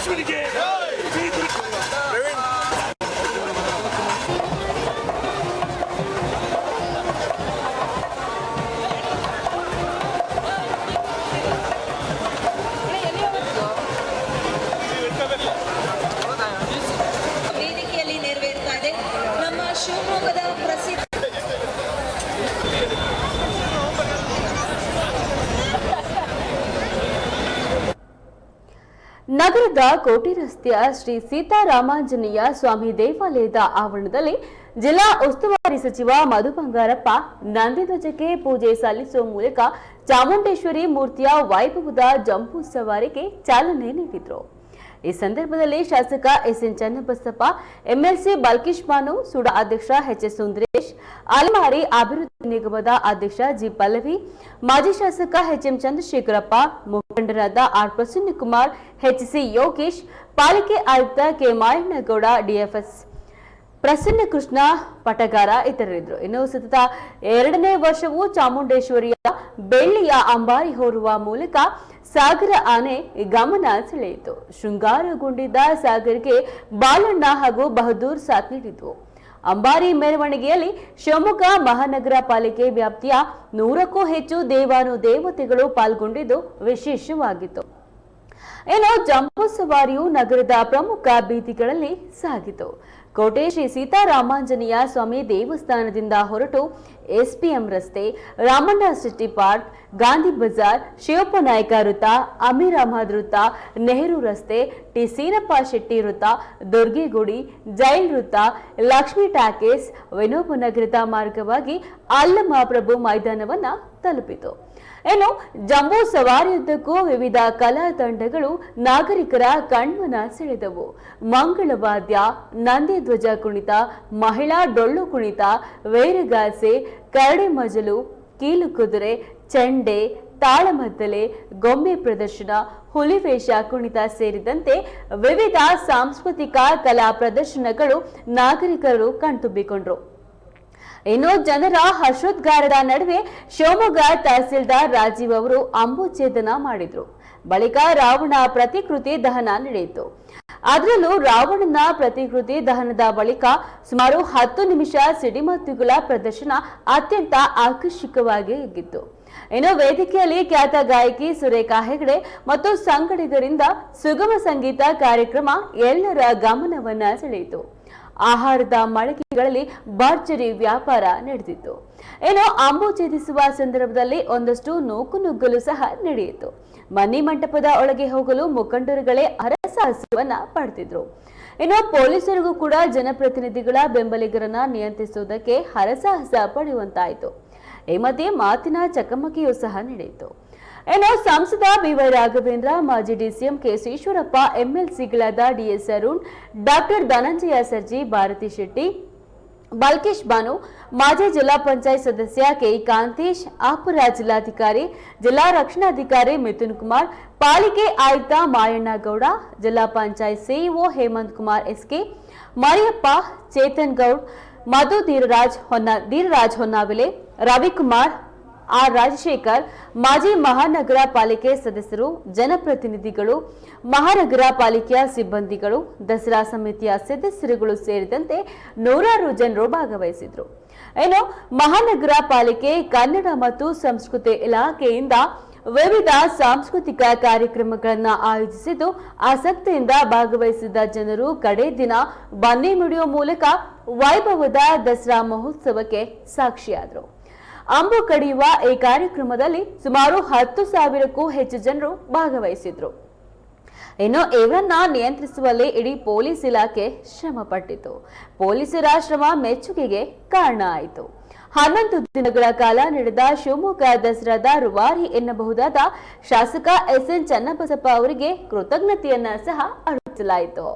ಬಸವನಿಗೆ ವೇದಿಕೆಯಲ್ಲಿ ನೆರವೇರ್ತಾ ಇದೆ ನಮ್ಮ ಶಿವಮೊಗ್ಗದ ಪ್ರಸಿದ್ಧ ನಗರದ ಕೋಟೆ ರಸ್ತೆಯ ಶ್ರೀ ಸೀತಾರಾಮಾಂಜನೇಯ ಸ್ವಾಮಿ ದೇವಾಲಯದ ಆವರಣದಲ್ಲಿ ಜಿಲ್ಲಾ ಉಸ್ತುವಾರಿ ಸಚಿವ ಮಧು ಬಂಗಾರಪ್ಪ ನಂದಿಧ್ವಜಕ್ಕೆ ಪೂಜೆ ಸಲ್ಲಿಸುವ ಮೂಲಕ ಚಾಮುಂಡೇಶ್ವರಿ ಮೂರ್ತಿಯ ವೈಭವದ ಜಂಬೂ ಸವಾರಿಗೆ ಚಾಲನೆ ನೀಡಿದರು. ಈ ಸಂದರ್ಭದಲ್ಲಿ ಶಾಸಕ ಎಸ್ಎನ್ ಚನ್ನಬಸಪ್ಪ, ಎಂಎಲ್ಸಿ ಬಲ್ಕೀಶ್ ಬಾನು, ಸುಡಾ ಅಧ್ಯಕ್ಷ ಎಚ್ಎಸ್ ಸುಂದರೇಶ್, ಅಲೆಮಾರಿ ಅಭಿವೃದ್ಧಿ ನಿಗಮದ ಅಧ್ಯಕ್ಷ ಜಿ ಪಲ್ಲವಿ, ಮಾಜಿ ಶಾಸಕ ಎಚ್ಎಂ ಚಂದ್ರಶೇಖರಪ್ಪ, ಮುಖಂಡರಾದ ಆರ್ ಪ್ರಸನ್ನಕುಮಾರ್, ಎಚ್ಸಿ ಯೋಗೇಶ್, ಪಾಲಿಕೆ ಆಯುಕ್ತ ಕೆ ಮಾಯಣ್ಣಗೌಡ, ಡಿಎಫ್ಎಸ್ ಪ್ರಸನ್ನಕೃಷ್ಣ ಪಟಗಾರ ಇತರರಿದ್ದರು. ಇನ್ನು ಸತತ 2ನೇ ವರ್ಷವೂ ಚಾಮುಂಡೇಶ್ವರಿಯ ಬೆಳ್ಳಿಯ ಅಂಬಾರಿ ಹೊರುವ ಮೂಲಕ ಸಾಗರ ಆನೆ ಗಮನ ಸೆಳೆಯಿತು. ಶೃಂಗಾರಗೊಂಡಿದ್ದ ಸಾಗರ್ಗೆ ಬಾಲಣ್ಣ ಹಾಗೂ ಬಹದ್ದೂರ್ ಸಾಥ್ ನೀಡಿದ್ವು. ಅಂಬಾರಿ ಮೆರವಣಿಗೆಯಲ್ಲಿ ಶಿವಮೊಗ್ಗ ಮಹಾನಗರ ಪಾಲಿಕೆ ವ್ಯಾಪ್ತಿಯ 100ಕ್ಕೂ ಹೆಚ್ಚು ದೇವಾನುದೇವತೆಗಳು ಪಾಲ್ಗೊಂಡಿದ್ದು ವಿಶೇಷವಾಗಿತ್ತು. ಇನ್ನು ಜಂಬೂ ಸವಾರಿಯು ನಗರದ ಪ್ರಮುಖ ಬೀದಿಗಳಲ್ಲಿ ಸಾಗಿತು. ಕೋಟೆ ಶ್ರೀ ಸೀತಾರಾಮಾಂಜನೇಯ ಸ್ವಾಮಿ ದೇವಸ್ಥಾನದಿಂದ ಹೊರಟು ಎಸ್ಪಿಎಂ ರಸ್ತೆ, ರಾಮಣ್ಣ ಸಿಟಿ ಪಾರ್ಕ್, ಗಾಂಧಿ ಬಜಾರ್, ಶಿವಪ್ಪ ನಾಯಕ ವೃತ್ತ, ಅಮೀರ್ ಅಹಮದ್ ವೃತ್ತ, ನೆಹರು ರಸ್ತೆ, ಟಿ ಸೀನಪ್ಪ ಶೆಟ್ಟಿ ವೃತ್ತ, ದುರ್ಗಿಗುಡಿ, ಜೈಲ್ ವೃತ್ತ, ಲಕ್ಷ್ಮೀ ಟಾಕೀಸ್, ವಿನೋಬ ನಗರದ ಮಾರ್ಗವಾಗಿ ಅಲ್ಲಮಪ್ರಭು ಮೈದಾನವನ್ನ ತಲುಪಿತು. ಇನ್ನು ಜಂಬೂ ಸವಾರಿಯುದ್ದಕ್ಕೂ ವಿವಿಧ ಕಲಾ ತಂಡಗಳು ನಾಗರಿಕರ ಕಣ್ಮನ ಸೆಳೆದವು. ಮಂಗಳವಾದ್ಯ, ನಂದಿಧ್ವಜ ಕುಣಿತ, ಮಹಿಳಾ ಡೊಳ್ಳು ಕುಣಿತ, ವೈರಗಾಸೆ, ಕರಡಿ ಮಜಲು, ಕೀಲು ಕುದುರೆ, ಚೆಂಡೆ, ತಾಳಮದ್ದಲೆ, ಗೊಂಬೆ ಪ್ರದರ್ಶನ, ಹುಲಿವೇಷ ಕುಣಿತ ಸೇರಿದಂತೆ ವಿವಿಧ ಸಾಂಸ್ಕೃತಿಕ ಕಲಾ ಪ್ರದರ್ಶನಗಳು ನಾಗರಿಕರು ಕಣ್ತುಂಬಿಕೊಂಡ್ರು. ಇನ್ನು ಜನರ ಹರ್ಷೋದ್ಗಾರದ ನಡುವೆ ಶಿವಮೊಗ್ಗ ತಹಸೀಲ್ದಾರ್ ರಾಜೀವ್ ಅವರು ಅಂಬುಛೇದನ ಮಾಡಿದ್ರು. ಬಳಿಕ ರಾವಣ ಪ್ರತಿಕೃತಿ ದಹನ ನಡೆಯಿತು. ಅದರಲ್ಲೂ ರಾವಣನ ಪ್ರತಿಕೃತಿ ದಹನದ ಬಳಿಕ ಸುಮಾರು 10 ನಿಮಿಷ ಸಿಡಿಮದ್ದುಗಳ ಪ್ರದರ್ಶನ ಅತ್ಯಂತ ಆಕರ್ಷಕವಾಗಿತ್ತು. ಇನ್ನು ವೇದಿಕೆಯಲ್ಲಿ ಖ್ಯಾತ ಗಾಯಕಿ ಸುರೇಖಾ ಹೆಗಡೆ ಮತ್ತು ಸಂಗಡಿಗರಿಂದ ಸುಗಮ ಸಂಗೀತ ಕಾರ್ಯಕ್ರಮ ಎಲ್ಲರ ಗಮನವನ್ನ ಸೆಳೆಯಿತು. ಆಹಾರದ ಮಳಿಗೆಗಳಲ್ಲಿ ಭರ್ಜರಿ ವ್ಯಾಪಾರ ನಡೆದಿತ್ತು. ಇನ್ನು ಅಂಬು ಛೇದಿಸುವ ಸಂದರ್ಭದಲ್ಲಿ ಒಂದಷ್ಟು ನೂಕುನುಗ್ಗಲು ಸಹ ನಡೆಯಿತು. ಮನಿ ಮಂಟಪದ ಒಳಗೆ ಹೋಗಲು ಮುಖಂಡರುಗಳೇ ಹರಸಾಹಸವನ್ನ ಪಡೆದಿದ್ರು. ಇನ್ನು ಪೊಲೀಸರಿಗೂ ಕೂಡ ಜನಪ್ರತಿನಿಧಿಗಳ ಬೆಂಬಲಿಗರನ್ನ ನಿಯಂತ್ರಿಸುವುದಕ್ಕೆ ಹರಸಾಹಸ ಪಡೆಯುವಂತಾಯಿತು. ಈ ಮಧ್ಯೆ ಮಾತಿನ ಚಕಮಕಿಯೂ ಸಹ ನಡೆಯಿತು. ಇನ್ನು ಸಂಸದ ಬಿವೈ ರಾಘವೇಂದ್ರ, ಮಾಜಿ ಡಿಸಿಎಂ ಕೆಎಸ್ ಈಶ್ವರಪ್ಪ, ಎಂಎಲ್ಸಿಗಳಾದ ಡಿಎಸ್ ಅರುಣ್, ಡಾಕ್ಟರ್ ಧನಂಜಯ ಸರ್ಜಿ, ಭಾರತಿ ಶೆಟ್ಟಿ, ಬಲ್ಕೀಶ್ ಬಾನು, ಮಾಜಿ ಜಿಲ್ಲಾ ಪಂಚಾಯತ್ ಸದಸ್ಯ ಕೆಇ ಕಾಂತೇಶ್, ಅಪರ ಜಿಲ್ಲಾಧಿಕಾರಿ, ಜಿಲ್ಲಾ ರಕ್ಷಣಾಧಿಕಾರಿ ಮಿಥುನ್ ಕುಮಾರ್, ಪಾಲಿಕೆ ಆಯುಕ್ತ ಮಾಯಣ್ಣಗೌಡ, ಜಿಲ್ಲಾ panchayat CEO Hemanth Kumar SK, Mariyappa, Chetan Gowd, Madhu Dheeraraj Honnavile, Ravikumar, R Rajashekhar, ಮಾಜಿ ಮಹಾನಗರ ಪಾಲಿಕೆ ಸದಸ್ಯರು, ಜನಪ್ರತಿನಿಧಿಗಳು, ಮಹಾನಗರ ಪಾಲಿಕೆಯ ಸಿಬ್ಬಂದಿಗಳು, ದಸರಾ ಸಮಿತಿಯ ಸದಸ್ಯರುಗಳು ಸೇರಿದಂತೆ ನೂರಾರು ಜನರು ಭಾಗವಹಿಸಿದ್ರು. ಇನ್ನು ಮಹಾನಗರ ಪಾಲಿಕೆ ಕನ್ನಡ ಮತ್ತು ಸಂಸ್ಕೃತಿ ಇಲಾಖೆಯಿಂದ ವಿವಿಧ ಸಾಂಸ್ಕೃತಿಕ ಕಾರ್ಯಕ್ರಮಗಳನ್ನು ಆಯೋಜಿಸಿದ್ದು ಆಸಕ್ತಿಯಿಂದ ಭಾಗವಹಿಸಿದ ಜನರು ಕಡೆ ದಿನ ಬನ್ನಿ ಮಿಡಿಯುವ ಮೂಲಕ ವೈಭವದ ದಸರಾ ಮಹೋತ್ಸವಕ್ಕೆ ಸಾಕ್ಷಿಯಾದರು. ಅಂಬು ಕಡಿಯುವ ಈ ಕಾರ್ಯಕ್ರಮದಲ್ಲಿ ಸುಮಾರು 10,000ಕ್ಕೂ ಹೆಚ್ಚು ಜನರು ಭಾಗವಹಿಸಿದ್ರು. ಇನ್ನು ಇವರನ್ನ ನಿಯಂತ್ರಿಸುವಲ್ಲಿ ಇಡೀ ಪೊಲೀಸ್ ಇಲಾಖೆ ಶ್ರಮ ಪಟ್ಟಿತು. ಪೊಲೀಸರ ಶ್ರಮ ಮೆಚ್ಚುಗೆಗೆ ಕಾರಣ ಆಯಿತು. 11 ದಿನಗಳ ಕಾಲ ನಡೆದ ಶಿವಮೊಗ್ಗ ದಸರಾದ ರೂವಾರಿ ಎನ್ನಬಹುದಾದ ಶಾಸಕ ಎಸ್ಎನ್ ಚನ್ನಬಸಪ್ಪ ಅವರಿಗೆ ಕೃತಜ್ಞತೆಯನ್ನ ಸಹ ಅರ್ಪಿಸಲಾಯಿತು.